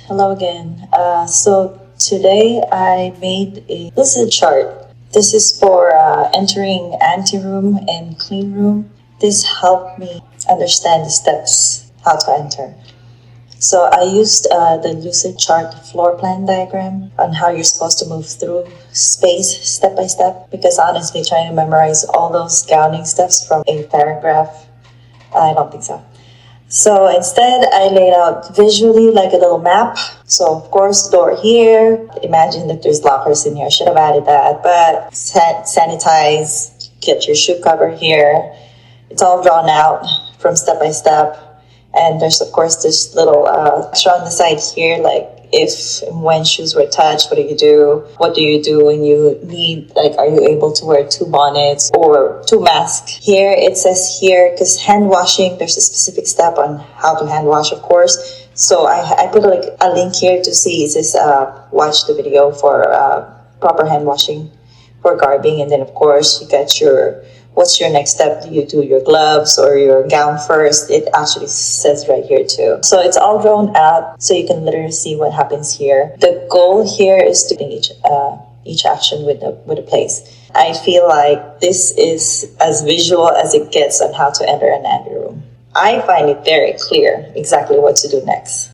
Hello again. So today I made a lucid chart. This is for entering anteroom and clean room. This helped me understand the steps how to enter. So I used the lucid chart floor plan diagram on how you're supposed to move through space step by step, because honestly trying to memorize all those gowning steps from a paragraph, I don't think so. So instead, I laid out visually like a little map. So of course, door here. Imagine that there's lockers in here. I should have added that, but sanitize, get your shoe cover here. It's all drawn out from step by step. And there's of course this little extra on the side here, like if and when shoes were touched, what do you do? What do you do when you need, like, are you able to wear 2 bonnets or 2 masks? Here, it says here, because hand washing, there's a specific step on how to hand wash, of course. So I put like a link here to see, it says watch the video for proper hand washing for garbing. And then of course, you got your, what's your next step? Do you do your gloves or your gown first? It actually says right here too. So it's all drawn out so you can literally see what happens here. The goal here is to do each action with a place. I feel like this is as visual as it gets on how to enter an anteroom. I find it very clear exactly what to do next.